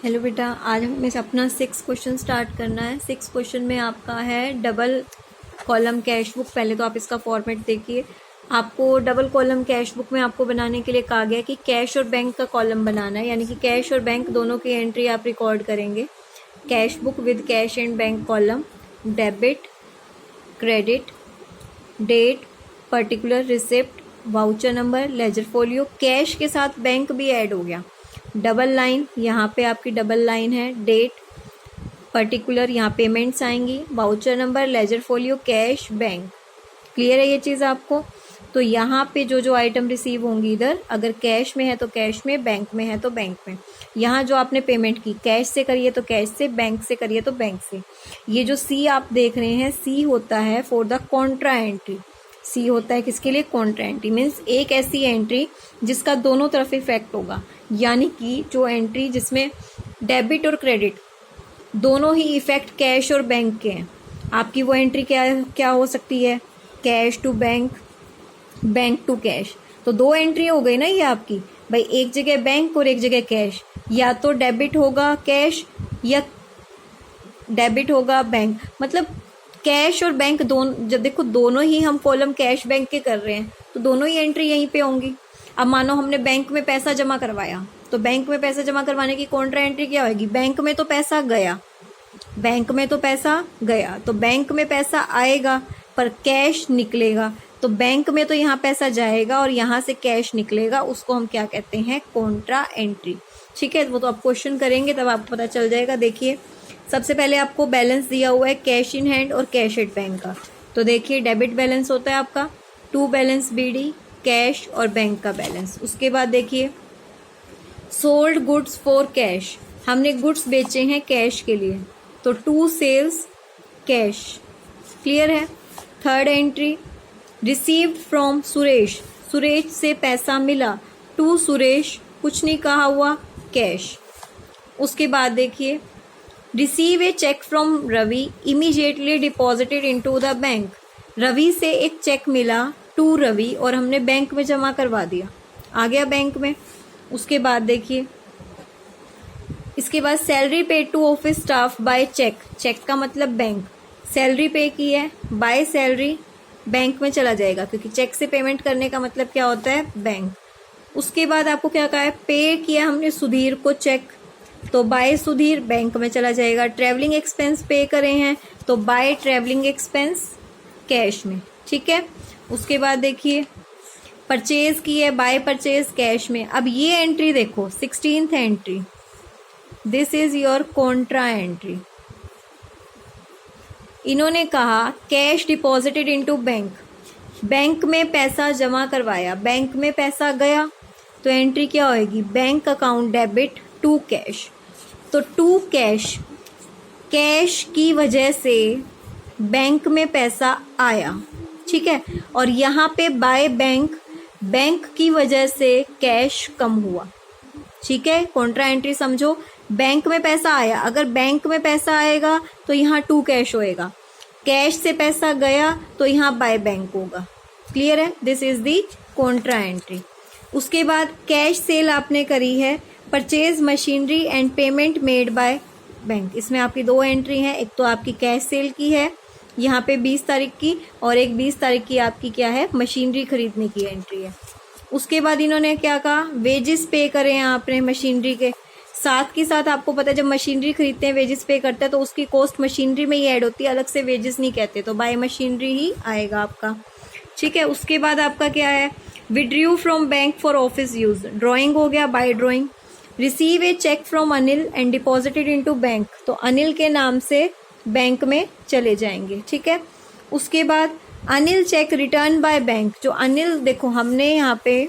Hello बेटा, आज हमें अपना 6 क्वेश्चन स्टार्ट करना है। 6 क्वेश्चन में आपका है डबल कॉलम कैश बुक। पहले तो आप इसका फॉर्मेट देखिए। आपको डबल कॉलम कैश बुक में आपको बनाने के लिए कहा गया कि कैश और बैंक का कॉलम बनाना है, यानी कि कैश और बैंक दोनों की एंट्री आप रिकॉर्ड करेंगे। Cash book with cash and bank column, debit, credit, date, particular, receipt, voucher number, ledger folio. Cash के साथ बैंक भी ऐड हो गया। डबल लाइन, यहाँ पे आपकी डबल लाइन है। डेट, पर्टिकुलर, यहाँ पेमेंट्स आएंगी, voucher number, ledger folio, cash, bank. Clear है ये चीज़ आपको? तो यहाँ पे जो जो आइटम रिसीव होंगी, इधर अगर कैश में है तो कैश में, बैंक में है तो बैंक में। यहाँ जो आपने पेमेंट की कैश से करिए तो कैश से, बैंक से करिए तो बैंक से। ये जो सी आप देख रहे हैं, सी होता है फॉर द कॉन्ट्रा एंट्री। सी होता है किसके लिए? कॉन्ट्रा एंट्री मीन्स एक ऐसी एंट्री जिसका दोनों तरफ इफेक्ट होगा, यानी कि जो एंट्री जिसमें डेबिट और क्रेडिट दोनों ही इफेक्ट कैश और बैंक के हैं। आपकी वो एंट्री क्या क्या हो सकती है? Cash to bank, bank to cash. तो दो एंट्री हो गई ना ये आपकी भाई, एक जगह बैंक और एक जगह कैश। या तो डेबिट होगा कैश या डेबिट होगा बैंक। मतलब कैश और बैंक दोनों, जब देखो दोनों ही हम कॉलम कैश बैंक के कर रहे हैं तो दोनों ही एंट्री यहीं पे होंगी। अब मानो हमने बैंक में पैसा जमा करवाया, तो बैंक में पैसा जमा करवाने की कॉन्ट्रा एंट्री क्या होगी? बैंक में तो पैसा गया, बैंक में तो पैसा गया, तो बैंक में पैसा आएगा पर कैश निकलेगा। तो बैंक में तो यहाँ पैसा जाएगा और यहाँ से कैश निकलेगा, उसको हम क्या कहते हैं? Contra entry. ठीक है, वो तो आप क्वेश्चन करेंगे तब आपको पता चल जाएगा। देखिए, सबसे पहले आपको बैलेंस दिया हुआ है कैश इन हैंड और कैश एट बैंक का। तो देखिए, डेबिट बैलेंस होता है आपका, टू बैलेंस बीडी, कैश और बैंक का बैलेंस। उसके बाद देखिए, सोल्ड गुड्स फॉर कैश, हमने गुड्स बेचे हैं कैश के लिए, तो टू सेल्स कैश। क्लियर है? Third entry, received from Suresh, Suresh से पैसा मिला, टू सुरेश, कुछ नहीं कहा हुआ, कैश। उसके बाद देखिए, receive a cheque from Ravi, immediately deposited into the bank, Ravi से एक चेक मिला टू रवि और हमने बैंक में जमा करवा दिया, आ गया बैंक में। उसके बाद देखिए, इसके बाद salary paid to office staff by cheque, cheque का मतलब बैंक, सैलरी पे की है, बाय सैलरी बैंक में चला जाएगा, क्योंकि चेक से पेमेंट करने का मतलब क्या होता है? बैंक। उसके बाद आपको क्या कहा है? पे किया हमने सुधीर को चेक, तो बाय सुधीर बैंक में चला जाएगा। ट्रैवलिंग एक्सपेंस पे करे हैं तो बाय ट्रैवलिंग एक्सपेंस कैश में। ठीक है, उसके बाद देखिए, परचेज की है, बाय परचेज कैश में। अब ये एंट्री देखो, 16th entry, this is your Contra entry. इन्होंने कहा cash deposited into bank, bank में पैसा जमा करवाया, बैंक में पैसा गया, तो एंट्री क्या होगी? Bank account debit to cash. तो टू कैश, कैश की वजह से बैंक में पैसा आया, ठीक है। और यहाँ पे बाय बैंक, बैंक की वजह से कैश कम हुआ, ठीक है। कॉन्ट्रा एंट्री समझो, बैंक में पैसा आया, अगर बैंक में पैसा आएगा तो यहाँ टू कैश होएगा, कैश से पैसा गया तो यहाँ बाय बैंक होगा। क्लियर है? This is the Contra entry. उसके बाद कैश सेल आपने करी है, purchase machinery and payment made by bank, इसमें आपकी दो एंट्री हैं। एक तो आपकी कैश सेल की है यहाँ पे 20 तारीख की, और एक 20 तारीख की आपकी क्या है? मशीनरी खरीदने की एंट्री है। उसके बाद इन्होंने क्या कहा? वेजेस पे करे हैं आपने मशीनरी के साथ की साथ। आपको पता है जब मशीनरी खरीदते हैं, वेजेस पे करते हैं, तो उसकी कॉस्ट मशीनरी में ही ऐड होती है, अलग से वेजेस नहीं कहते, तो बाय मशीनरी ही आएगा आपका। ठीक है, उसके बाद आपका क्या है? Withdrew from bank for office use, drawing हो गया, by drawing. Receive a cheque from Anil and deposited into bank, तो अनिल के नाम से बैंक में चले जाएंगे। ठीक है, उसके बाद Anil cheque return by bank, जो अनिल, देखो हमने यहाँ पे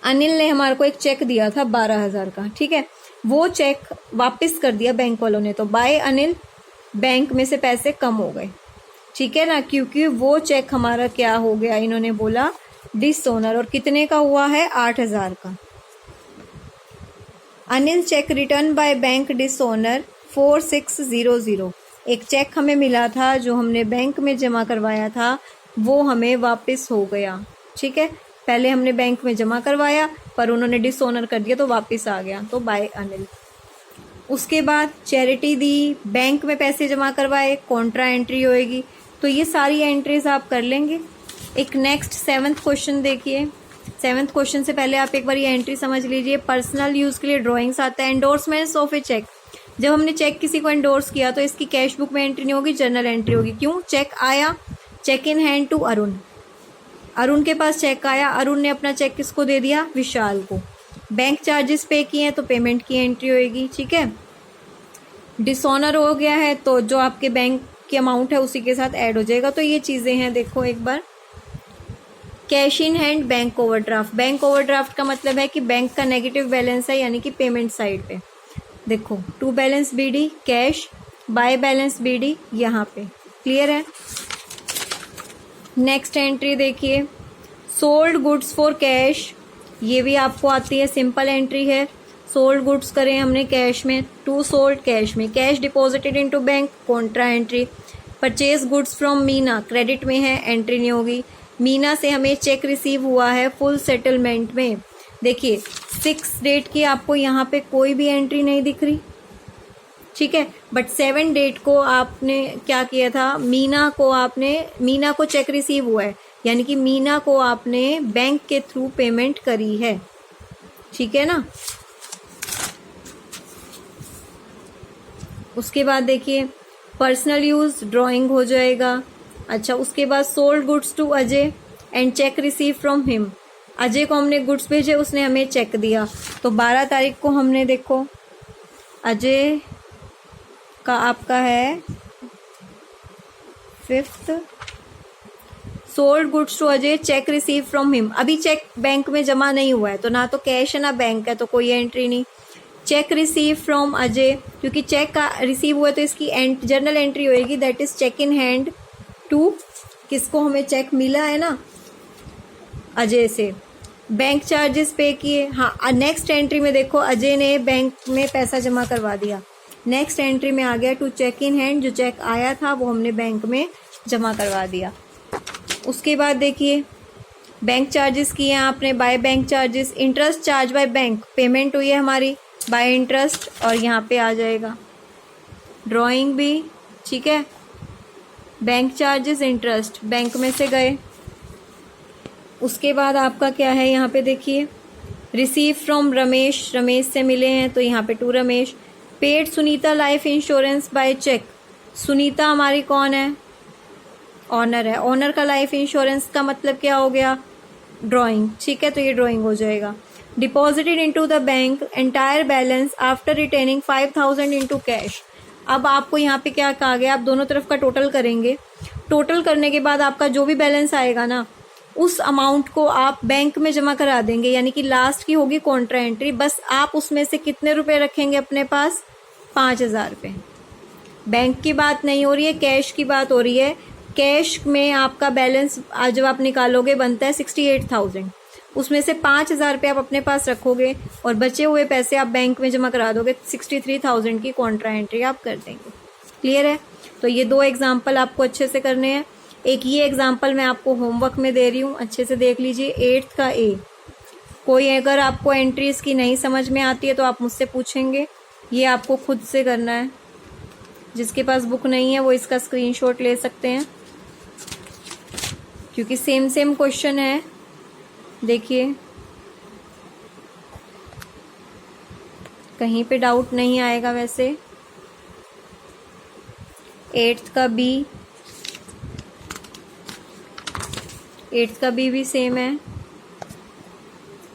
अनिल ने हमारे को एक चेक दिया था 12,000 का, ठीक है, वो चेक वापस कर दिया बैंक वालों ने, तो बाय अनिल, बैंक में से पैसे कम हो गए, ठीक है ना, क्योंकि वो चेक हमारा क्या हो गया? इन्होंने बोला डिसओनर, और कितने का हुआ है? 8,000 का। Anil cheque return by bank dishonour 4600, एक चेक हमें मिला था जो हमने बैंक में जमा करवाया था, वो हमें वापस हो गया। ठीक है, पहले हमने बैंक में जमा करवाया पर उन्होंने डिसओनर कर दिया तो वापस आ गया, तो बाय अनिल। उसके बाद चैरिटी दी, बैंक में पैसे जमा करवाए, कॉन्ट्रा एंट्री होएगी। तो ये सारी एंट्रीज आप कर लेंगे। एक नेक्स्ट 7th क्वेश्चन देखिए। 7th क्वेश्चन से पहले आप एक बार ये एंट्री समझ लीजिए। पर्सनल यूज के लिए ड्राइंग्स आता है। एंडोर्समेंट्स ऑफ ए चेक, जब हमने चेक किसी को एंडोर्स किया तो इसकी कैश बुक में एंट्री नहीं होगी, जर्नल एंट्री होगी। क्यों? चेक आया, cheque in hand to Arun, Arun के पास चेक आया, अरुण ने अपना चेक किसको दे दिया? विशाल को। बैंक चार्जेस पे किए हैं तो पेमेंट की एंट्री होएगी, ठीक है। डिसऑनर हो गया है तो जो आपके बैंक की अमाउंट है उसी के साथ ऐड हो जाएगा। तो ये चीजें हैं, देखो एक बार। Cash in hand, bank overdraft. Bank overdraft का मतलब है कि बैंक का नेगेटिव बैलेंस है, यानी कि पेमेंट साइड पे। देखो to balance BD cash, by balance BD यहाँ पे। क्लियर है? नेक्स्ट एंट्री देखिए, सोल्ड गुड्स फॉर कैश। ये भी आपको आती है, सिंपल एंट्री है। सोल्ड गुड्स करें हमने कैश में, टू सोल्ड कैश में, cash deposited into bank, contra entry. Purchase goods from Meena, credit में है, एंट्री नहीं होगी। मीना से हमें चेक रिसीव हुआ है फुल सेटलमेंट में। देखिए 6 डेट की आपको यहाँ पे कोई भी एंट्री नहीं दिख रही, ठीक है। बट 7 डेट को आपने क्या किया था? मीना को चेक रिसीव हुआ है, यानी कि मीना को आपने बैंक के थ्रू पेमेंट करी है, ठीक है ना। उसके बाद देखिए पर्सनल यूज ड्राइंग हो जाएगा। अच्छा, उसके बाद sold goods to Ajay and cheque receive from him. Ajay को हमने गुड्स भेजे, उसने हमें चेक दिया। तो 12 तारीख को हमने, देखो अजय का आपका है 5th, sold goods to Ajay, cheque receive from him. अभी चेक बैंक में जमा नहीं हुआ है तो ना तो कैश है ना बैंक है, तो कोई एंट्री नहीं। चेक रिसीव फ्रॉम अजय, क्योंकि चेक का रिसीव हुआ तो इसकी जर्नल एंट्री होएगी, that is cheque in hand to, किसको? हमें चेक मिला है ना, अजय से। बैंक चार्जेस पे किए, हाँ। नेक्स्ट एंट्री में देखो अजय ने बैंक में पैसा जमा करवा दिया, नेक्स्ट एंट्री में आ गया टू चेक इन हैंड, जो चेक आया था वो हमने बैंक में जमा करवा दिया। उसके बाद देखिए बैंक चार्जेस किए हैं आपने, by bank charges. Interest charge by bank, payment हुई है हमारी बाय इंटरेस्ट, और यहाँ पे आ जाएगा ड्राइंग भी, ठीक है। बैंक चार्जेस, इंटरेस्ट बैंक में से गए। उसके बाद आपका क्या है यहाँ पे देखिए, रिसीव फ्रॉम रमेश, रमेश से मिले हैं तो यहाँ पे to Ramesh. Paid Sunita life insurance by cheque, Sunita हमारी कौन है? ऑनर है। ऑनर का लाइफ इंश्योरेंस का मतलब क्या हो गया? ड्राइंग, ठीक है। तो ये ड्राइंग हो जाएगा। Deposited into the bank entire balance after retaining 5000 into cash. अब आपको यहाँ पे क्या कहा गया? आप दोनों तरफ का टोटल करेंगे, टोटल करने के बाद आपका जो भी बैलेंस आएगा ना, उस अमाउंट को आप बैंक में जमा करा देंगे, यानी कि लास्ट की होगी कॉन्ट्रा एंट्री। बस आप उसमें से कितने रुपए रखेंगे अपने पास? 5000 रुपये। बैंक की बात नहीं हो रही है, कैश की बात हो रही है। कैश में आपका बैलेंस आज जब आप निकालोगे बनता है 68,000, उसमें से 5000 रुपये आप अपने पास रखोगे और बचे हुए पैसे आप बैंक में जमा करा दोगे। 63,000 की कॉन्ट्रा एंट्री आप कर देंगे। क्लियर है? तो ये 2 एग्जाम्पल आपको अच्छे से करने हैं। एक ये एग्जाम्पल मैं आपको होमवर्क में दे रही हूँ, अच्छे से देख लीजिए। 8th का ए। कोई अगर आपको एंट्रीज की नहीं समझ में आती है तो आप मुझसे पूछेंगे, ये आपको खुद से करना है। जिसके पास बुक नहीं है वो इसका स्क्रीनशॉट ले सकते हैं, क्योंकि सेम क्वेश्चन है। देखिए कहीं पे डाउट नहीं आएगा वैसे। 8th का बी, 8th का बी भी सेम है।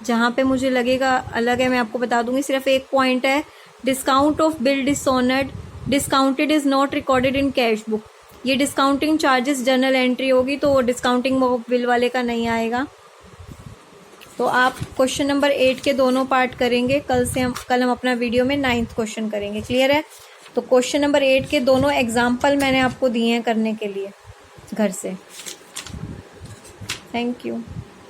जहाँ पे मुझे लगेगा अलग है मैं आपको बता दूंगी। सिर्फ एक पॉइंट है, discount of bill dishonoured, discounted is not recorded in cash book. ये डिस्काउंटिंग चार्जेस जर्नल एंट्री होगी, तो डिस्काउंटिंग ऑफ बिल वाले का नहीं आएगा। तो आप क्वेश्चन नंबर 8 के दोनों पार्ट करेंगे। कल हम अपना वीडियो में 9th क्वेश्चन करेंगे। क्लियर है? तो क्वेश्चन नंबर 8 के दोनों एग्जाम्पल मैंने आपको दिए हैं करने के लिए घर से। Thank you.